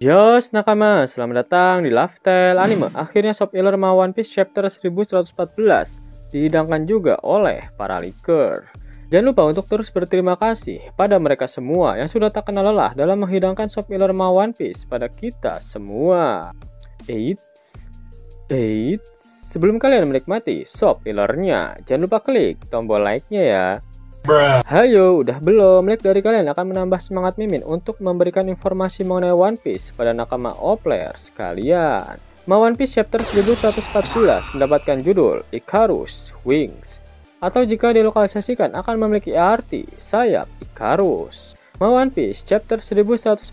Yos nakama, selamat datang di Lifestyle Anime. Akhirnya Shop Iller mau One Piece chapter 1114 dihidangkan juga oleh para leaker. Jangan lupa untuk terus berterima kasih pada mereka semua yang sudah tak kenal lelah dalam menghidangkan Shop Iller mau One Piece pada kita semua. Eits, sebelum kalian menikmati Shop Illernya, jangan lupa klik tombol like-nya ya. Hayo, udah belum? Like dari kalian akan menambah semangat Mimin untuk memberikan informasi mengenai One Piece pada nakama O-players sekalian. One Piece chapter 1114 mendapatkan judul Icarus Wings, atau jika dilokalisasikan akan memiliki arti sayap Icarus. One Piece chapter 1114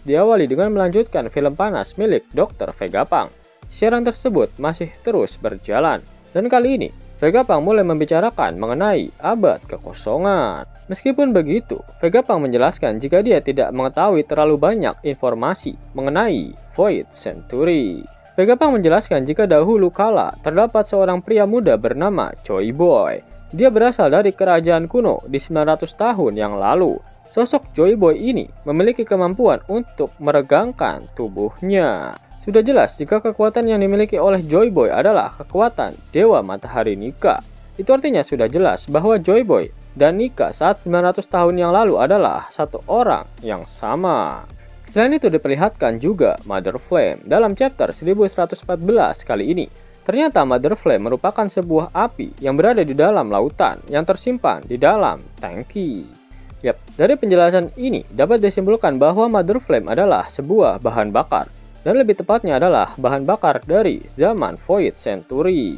diawali dengan melanjutkan film panas milik Dr. Vegapunk. Siaran tersebut masih terus berjalan, dan kali ini Vegapunk mulai membicarakan mengenai abad kekosongan. Meskipun begitu, Vegapunk menjelaskan jika dia tidak mengetahui terlalu banyak informasi mengenai Void Century. Vegapunk menjelaskan jika dahulu kala terdapat seorang pria muda bernama Joy Boy. Dia berasal dari kerajaan kuno di 900 tahun yang lalu. Sosok Joy Boy ini memiliki kemampuan untuk meregangkan tubuhnya. Sudah jelas jika kekuatan yang dimiliki oleh Joy Boy adalah kekuatan Dewa Matahari Nika. Itu artinya sudah jelas bahwa Joy Boy dan Nika saat 900 tahun yang lalu adalah satu orang yang sama. Selain itu diperlihatkan juga Mother Flame dalam chapter 1114 kali ini. Ternyata Mother Flame merupakan sebuah api yang berada di dalam lautan yang tersimpan di dalam tangki. Yap, dari penjelasan ini dapat disimpulkan bahwa Mother Flame adalah sebuah bahan bakar, dan lebih tepatnya adalah bahan bakar dari zaman Void Century.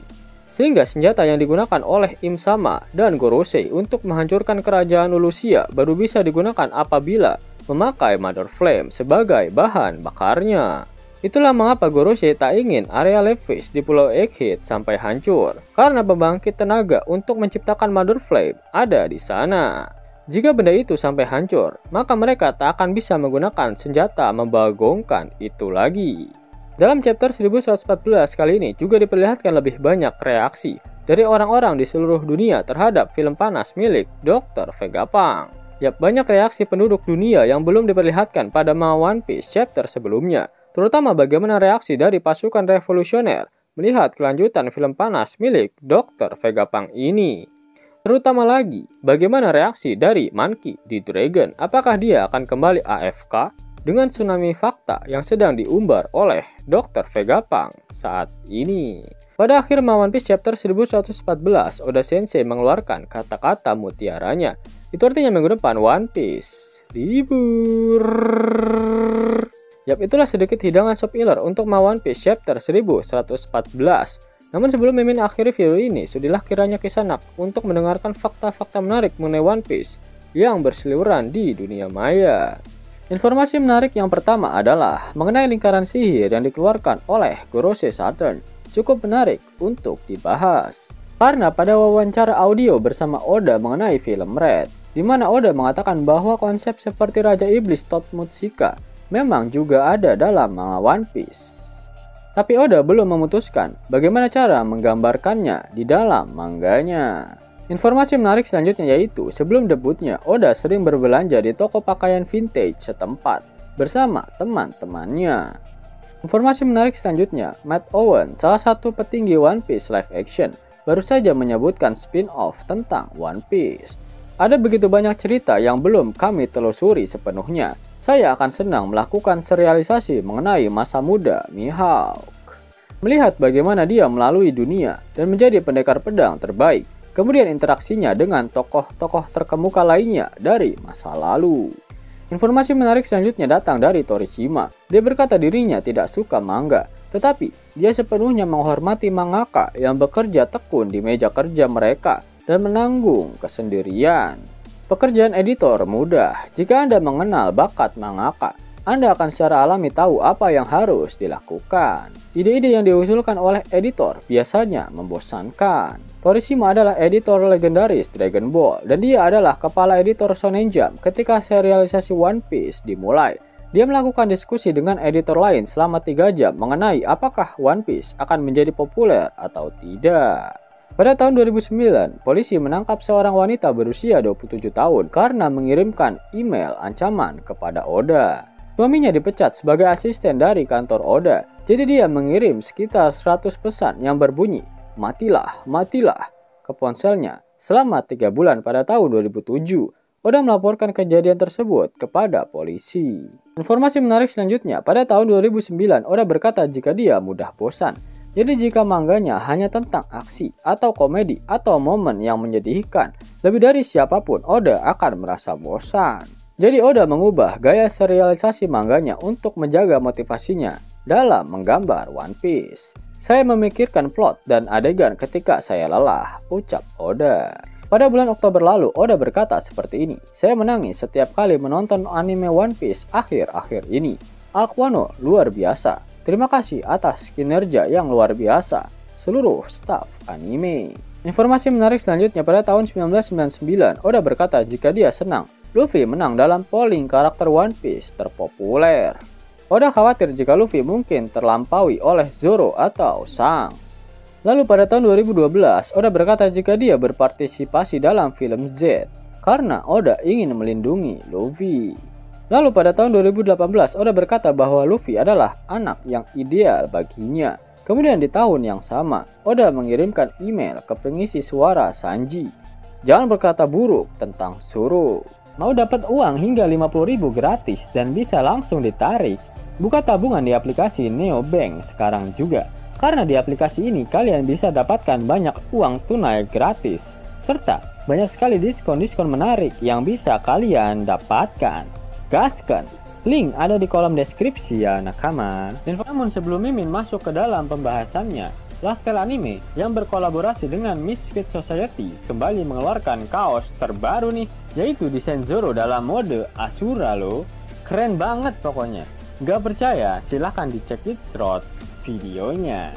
Sehingga senjata yang digunakan oleh Im Sama dan Gorosei untuk menghancurkan kerajaan Ulusia baru bisa digunakan apabila memakai Mother Flame sebagai bahan bakarnya. Itulah mengapa Gorosei tak ingin area Levis di Pulau Egghead sampai hancur, karena pembangkit tenaga untuk menciptakan Mother Flame ada di sana. Jika benda itu sampai hancur, maka mereka tak akan bisa menggunakan senjata membagongkan itu lagi. Dalam chapter 1114 kali ini juga diperlihatkan lebih banyak reaksi dari orang-orang di seluruh dunia terhadap film panas milik Dr. Vegapunk. Yap, banyak reaksi penduduk dunia yang belum diperlihatkan pada One Piece chapter sebelumnya, terutama bagaimana reaksi dari pasukan revolusioner melihat kelanjutan film panas milik Dr. Vegapunk ini. Terutama lagi, bagaimana reaksi dari Monkey D. Dragon? Apakah dia akan kembali AFK dengan tsunami fakta yang sedang diumbar oleh Dr. Vegapunk saat ini? Pada akhir One Piece chapter 1114, Oda Sensei mengeluarkan kata-kata mutiaranya. Itu artinya minggu depan One Piece libur. Yap, itulah sedikit hidangan Shop Iller untuk One Piece chapter 1114. Namun sebelum Mimin akhiri video ini, sudilah kiranya Kisanak untuk mendengarkan fakta-fakta menarik mengenai One Piece yang berseliweran di dunia maya. Informasi menarik yang pertama adalah mengenai lingkaran sihir yang dikeluarkan oleh Gorosei Saturn. Cukup menarik untuk dibahas, karena pada wawancara audio bersama Oda mengenai film Red, di mana Oda mengatakan bahwa konsep seperti Raja Iblis Totmutsika memang juga ada dalam manga One Piece. Tapi Oda belum memutuskan bagaimana cara menggambarkannya di dalam mangganya. Informasi menarik selanjutnya yaitu sebelum debutnya, Oda sering berbelanja di toko pakaian vintage setempat bersama teman-temannya. Informasi menarik selanjutnya, Matt Owen, salah satu petinggi One Piece live action, baru saja menyebutkan spin-off tentang One Piece. Ada begitu banyak cerita yang belum kami telusuri sepenuhnya. Saya akan senang melakukan serialisasi mengenai masa muda Mihawk. Melihat bagaimana dia melalui dunia dan menjadi pendekar pedang terbaik, kemudian interaksinya dengan tokoh-tokoh terkemuka lainnya dari masa lalu. Informasi menarik selanjutnya datang dari Torishima. Dia berkata dirinya tidak suka manga, tetapi dia sepenuhnya menghormati mangaka yang bekerja tekun di meja kerja mereka dan menanggung kesendirian. Pekerjaan editor mudah. Jika Anda mengenal bakat mangaka, Anda akan secara alami tahu apa yang harus dilakukan. Ide-ide yang diusulkan oleh editor biasanya membosankan. Torishima adalah editor legendaris Dragon Ball, dan dia adalah kepala editor Shonen Jump ketika serialisasi One Piece dimulai. Dia melakukan diskusi dengan editor lain selama 3 jam mengenai apakah One Piece akan menjadi populer atau tidak. Pada tahun 2009, polisi menangkap seorang wanita berusia 27 tahun karena mengirimkan email ancaman kepada Oda. Suaminya dipecat sebagai asisten dari kantor Oda, jadi dia mengirim sekitar 100 pesan yang berbunyi, "Matilah, matilah," ke ponselnya selama 3 bulan pada tahun 2007. Oda melaporkan kejadian tersebut kepada polisi. Informasi menarik selanjutnya, pada tahun 2009, Oda berkata jika dia mudah bosan. Jadi jika mangganya hanya tentang aksi atau komedi atau momen yang menyedihkan, lebih dari siapapun Oda akan merasa bosan. Jadi Oda mengubah gaya serialisasi mangganya untuk menjaga motivasinya dalam menggambar One Piece. "Saya memikirkan plot dan adegan ketika saya lelah," ucap Oda. Pada bulan Oktober lalu, Oda berkata seperti ini, "Saya menangis setiap kali menonton anime One Piece akhir-akhir ini. Arc Wano luar biasa. Terima kasih atas kinerja yang luar biasa seluruh staf anime." Informasi menarik selanjutnya, pada tahun 1999, Oda berkata jika dia senang Luffy menang dalam polling karakter One Piece terpopuler. Oda khawatir jika Luffy mungkin terlampaui oleh Zoro atau Shanks. Lalu pada tahun 2012, Oda berkata jika dia berpartisipasi dalam film Z, karena Oda ingin melindungi Luffy. Lalu pada tahun 2018, Oda berkata bahwa Luffy adalah anak yang ideal baginya. Kemudian di tahun yang sama, Oda mengirimkan email ke pengisi suara Sanji. "Jangan berkata buruk tentang Zoro. Mau dapat uang hingga 50.000 gratis dan bisa langsung ditarik? Buka tabungan di aplikasi Neobank sekarang juga. Karena di aplikasi ini kalian bisa dapatkan banyak uang tunai gratis. Serta banyak sekali diskon-diskon menarik yang bisa kalian dapatkan. Gaskan! Link ada di kolom deskripsi ya nakama." Namun sebelum Mimin masuk ke dalam pembahasannya, Laftel Anime yang berkolaborasi dengan Misfit Society kembali mengeluarkan kaos terbaru nih, yaitu desain Zoro dalam mode Asura loh. Keren banget pokoknya. Gak percaya? Silahkan dicek di short videonya.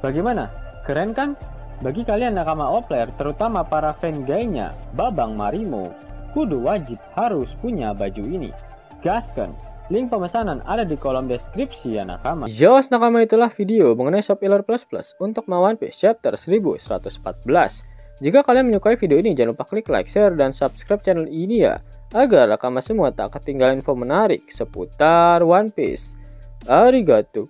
Bagaimana? Keren kan? Bagi kalian nakama Opler, terutama para fan gaynya Babang Marimo, kudu wajib harus punya baju ini. Gaskan! Link pemesanan ada di kolom deskripsi ya nakama. Jos nakama, itulah video mengenai Shop Iler Plus Plus untuk One Piece Chapter 1114. Jika kalian menyukai video ini, jangan lupa klik like, share, dan subscribe channel ini ya, agar nakama semua tak ketinggalan info menarik seputar One Piece. Arigato.